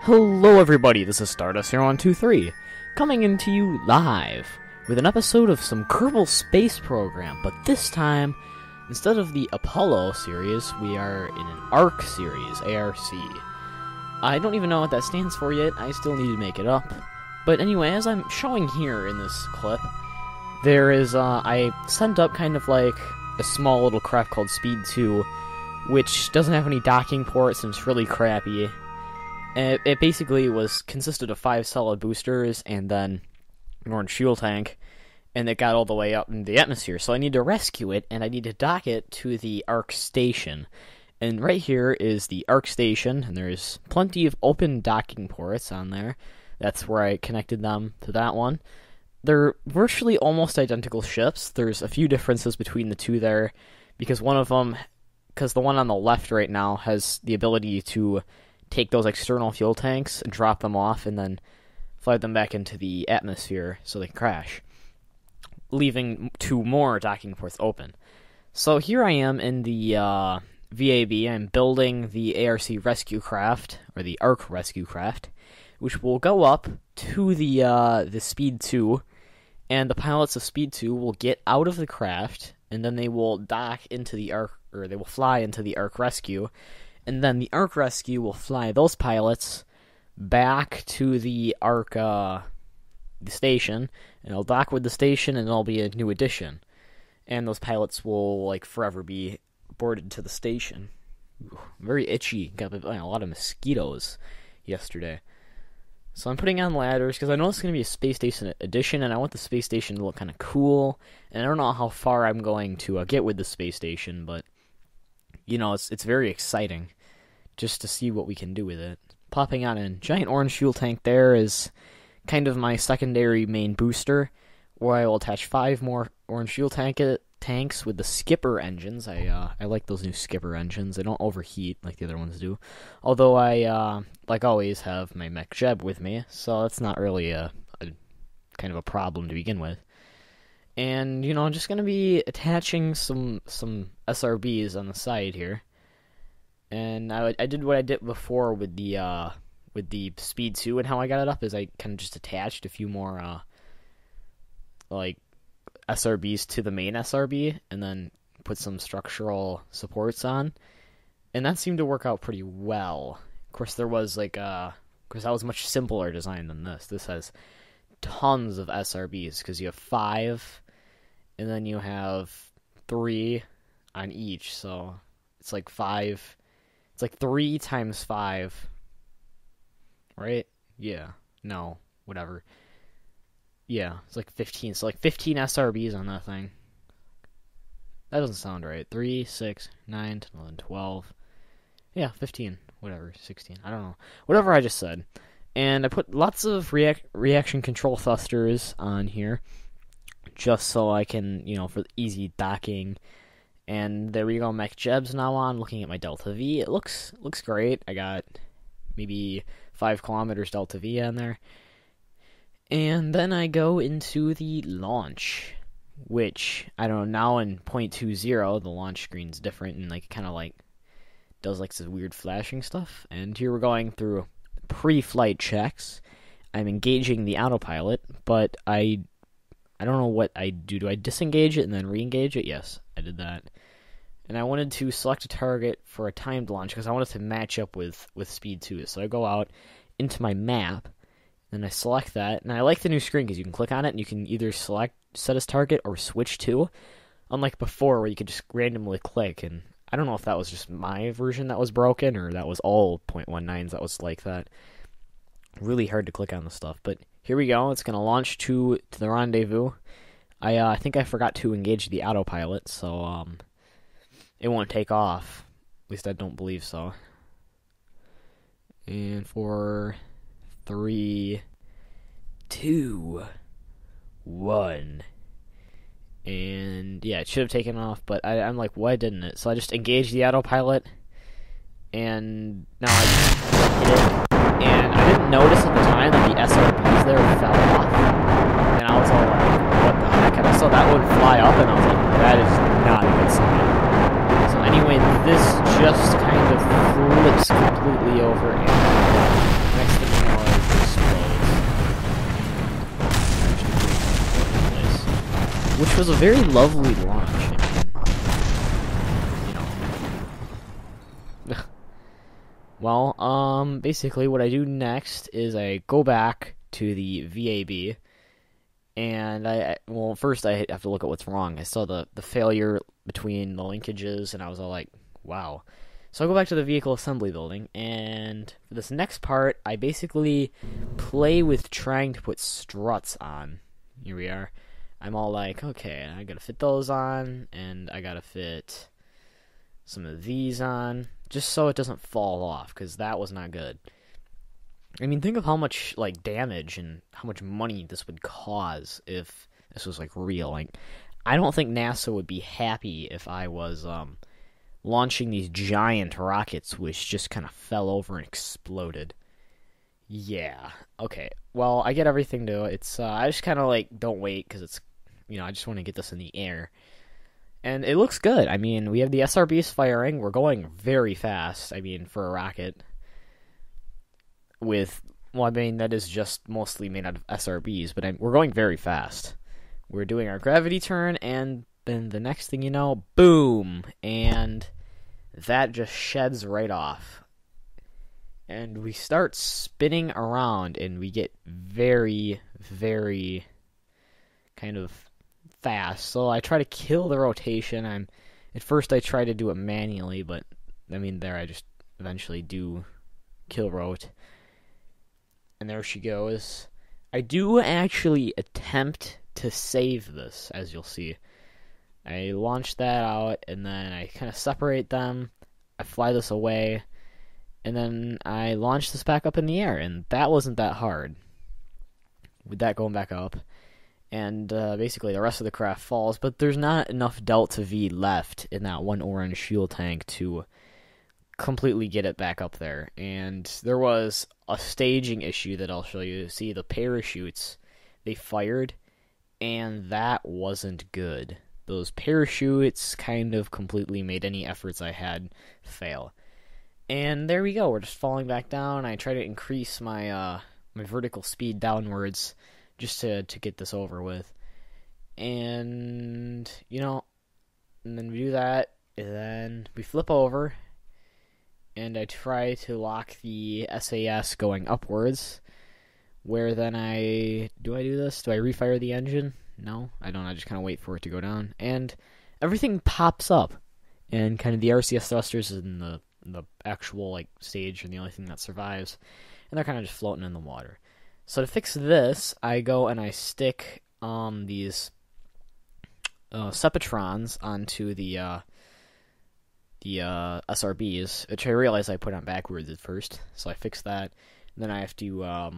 Hello everybody, this is Stardust0123, coming into you live with an episode of some Kerbal Space Program, but this time, instead of the Apollo series, we are in an ARC series, ARC. I don't even know what that stands for yet, I still need to make it up. But anyway, as I'm showing here in this clip, there is, I sent up kind of like a small little craft called Speed 2, which doesn't have any docking ports and it's really crappy. It basically consisted of 5 solid boosters and then an orange fuel tank, and it got all the way up in the atmosphere. So I need to rescue it, and I need to dock it to the ARC station. And right here is the ARC station, and there's plenty of open docking ports on there. That's where I connected them to that one. They're virtually almost identical ships. There's a few differences between the two there, because the one on the left right now has the ability to take those external fuel tanks and drop them off and then fly them back into the atmosphere so they can crash, leaving 2 more docking ports open. So here I am in the VAB. I'm building the ARC rescue craft, or the ARC rescue craft, which will go up to the Speed 2, and the pilots of Speed 2 will get out of the craft, and then they will dock into the ARC, or they will fly into the ARC rescue, and then the ARC rescue will fly those pilots back to the ARC the station, and it'll dock with the station, and it'll be a new addition. And those pilots will, like, forever be boarded to the station. Ooh, very itchy. Got a lot of mosquitoes yesterday. So I'm putting on ladders, because I know it's going to be a space station edition, and I want the space station to look kind of cool. And I don't know how far I'm going to get with the space station, but, you know, it's very exciting just to see what we can do with it. Popping on a giant orange fuel tank there is kind of my secondary main booster, where I will attach 5 more orange fuel tanks with the skipper engines. I like those new skipper engines. They don't overheat like the other ones do. Although I, like always, have my mech Jeb with me, so that's not really a kind of a problem to begin with. And, you know, I'm just going to be attaching some SRBs on the side here. And I did what I did before with the Speed 2, and how I got it up is I kind of just attached a few more, like, SRBs to the main SRB, and then put some structural supports on. And that seemed to work out pretty well. Of course, there was, like, because that was a much simpler design than this. This has tons of SRBs, because you have 5, and then you have 3 on each, so it's like 5... It's like 3 times 5, right? Yeah, no, whatever. Yeah, it's like 15, so like 15 SRBs on that thing. That doesn't sound right. 3, 6, 9, 10, 11, 12. Yeah, 15, whatever, 16, I don't know. Whatever I just said. And I put lots of reaction control thrusters on here, just so I can, you know, for easy docking. And there we go, mech Jeb's now on, looking at my Delta V. It looks great. I got maybe 5 kilometers Delta V on there. And then I go into the launch, which, I don't know, now in 0.20, the launch screen's different, and like kind of like does like some weird flashing stuff. And here we're going through pre-flight checks. I'm engaging the autopilot, but I don't know what I do. Do I disengage it and then re-engage it? Yes, I did that. And I wanted to select a target for a timed launch because I wanted to match up with Speed 2. So I go out into my map, and I select that. And I like the new screen because you can click on it, and you can either set as target or switch to. Unlike before, where you could just randomly click. And I don't know if that was just my version that was broken, or that was all 0.19s that was like that. Really hard to click on the stuff, but here we go. It's going to launch to the rendezvous. I think I forgot to engage the autopilot, so it won't take off. At least I don't believe so. And 4, 3, 2, 1. And yeah, it should have taken off, but I'm like, why didn't it? So I just engaged the autopilot, and now I hit it. And I didn't notice at the time that the SRBs there fell off. And I was all like, what the heck? And I saw that one fly up, and I was like, that is not a good sign. So anyway, this just kind of flips completely over and connects the was a very lovely launch. Well, basically what I do next is I go back to the VAB, and well, first I have to look at what's wrong. I saw the failure between the linkages, and I was all like, wow. So I go back to the vehicle assembly building, and for this next part, I basically play with trying to put struts on. Here we are. I'm all like, okay, I gotta fit those on, and I gotta fit some of these on, just so it doesn't fall off, because that was not good. I mean, think of how much, like, damage and how much money this would cause if this was, like, real. Like, I don't think NASA would be happy if I was, launching these giant rockets which just kind of fell over and exploded. Yeah, okay. Well, I get everything to it's, I just kind of, like, don't wait, because it's, I just want to get this in the air. And it looks good. I mean, we have the SRBs firing. We're going very fast, I mean, for a rocket. That is just mostly made out of SRBs, but we're going very fast. We're doing our gravity turn, and then the next thing you know, boom! And that just sheds right off. And we start spinning around, and we get very, very kind of fast. So I try to kill the rotation. At first I try to do it manually, but I mean, there I just eventually do kill rot. And there she goes. I do actually attempt to save this, as you'll see. I launch that out, and then I kind of separate them. I fly this away, and then I launch this back up in the air, and that wasn't that hard. With that going back up, and basically the rest of the craft falls, but there's not enough Delta V left in that one orange fuel tank to completely get it back up there. And there was a staging issue that I'll show you. See, the parachutes, they fired, and that wasn't good. Those parachutes kind of completely made any efforts I had fail. And there we go, we're just falling back down. I try to increase my my vertical speed downwards just to get this over with. And, and then we do that, and then we flip over, and I try to lock the SAS going upwards, where then do I do this? Do I refire the engine? No, I don't. I just kind of wait for it to go down, and everything pops up, and kind of the RCS thrusters in the actual, like, stage are the only thing that survives, and they're kind of just floating in the water. So to fix this, I go and I stick these Sepatrons onto the SRBs, which I realized I put on backwards at first, so I fixed that. And then I have to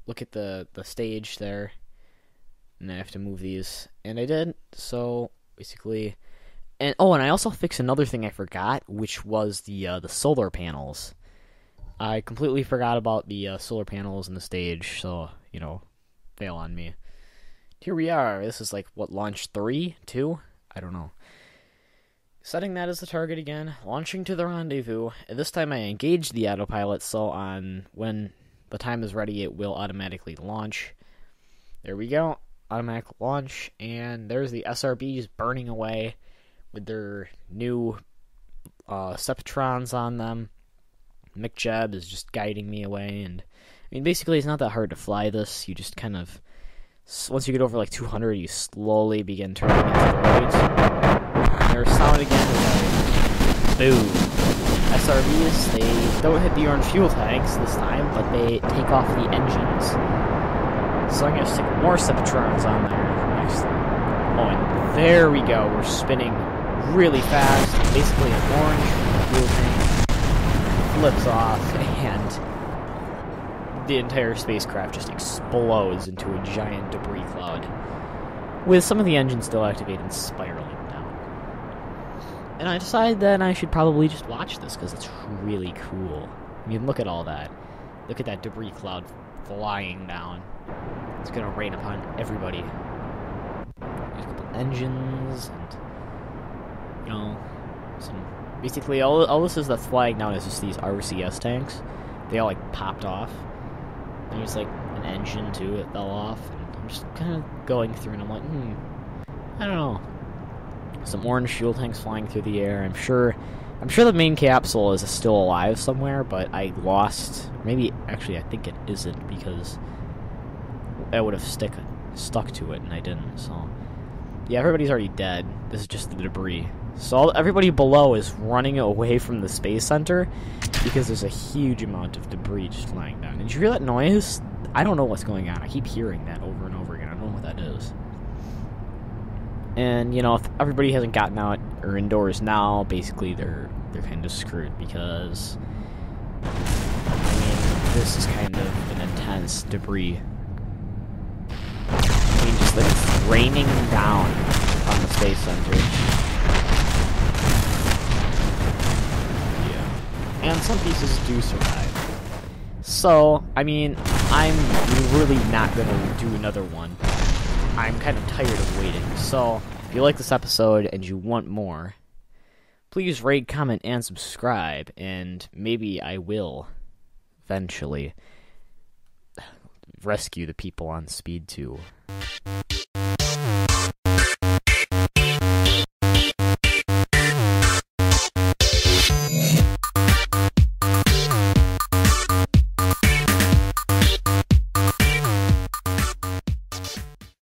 look at the stage there, and I have to move these, and I did. So basically, and I also fixed another thing I forgot, which was the solar panels. I completely forgot about the solar panels in the stage, so fail on me. Here we are. This is like what, launch 3, 2? I don't know. Setting that as the target again, launching to the rendezvous, and this time I engage the autopilot, so when the time is ready, it will automatically launch. There we go, automatic launch, and there's the SRBs burning away with their new Septrons on them. Mick Jeb is just guiding me away, and I mean, basically it's not that hard to fly this. You just kind of, once you get over like 200, you slowly begin turning into the right. There's sound again, boom. SRBs, they don't hit the orange fuel tanks this time, but they take off the engines. So I'm going to stick more Septrons on there next time. Oh, and there we go. We're spinning really fast. Basically an orange fuel tank flips off, and the entire spacecraft just explodes into a giant debris cloud, with some of the engines still activated and spiraling down. And I decided that I should probably just watch this, because it's really cool. I mean, look at all that. Look at that debris cloud flying down. It's gonna rain upon everybody. There's a couple engines, and, basically all this is that's flying down is just these RCS tanks. They all, like, popped off. There's, like, an engine, too, that fell off, and I'm just kind of going through, and I'm like, I don't know, some orange fuel tanks flying through the air. I'm sure the main capsule is still alive somewhere, but I lost. Maybe actually, I think it isn't because I would have stuck to it, and I didn't. So yeah, everybody's already dead. This is just the debris. So everybody below is running away from the space center because there's a huge amount of debris just flying down. Did you hear that noise? I don't know what's going on. I keep hearing that over and over again. I don't know what that is. And, you know, if everybody hasn't gotten out or indoors now, basically they're kind of screwed because, I mean, this is kind of an intense debris. I mean, just like it's raining down on the space center. Yeah. And some pieces do survive. So, I mean, I'm really not going to do another one. I'm kind of tired of waiting. So, if you like this episode and you want more, please rate, comment, and subscribe, and maybe I will eventually rescue the people on Speed 2.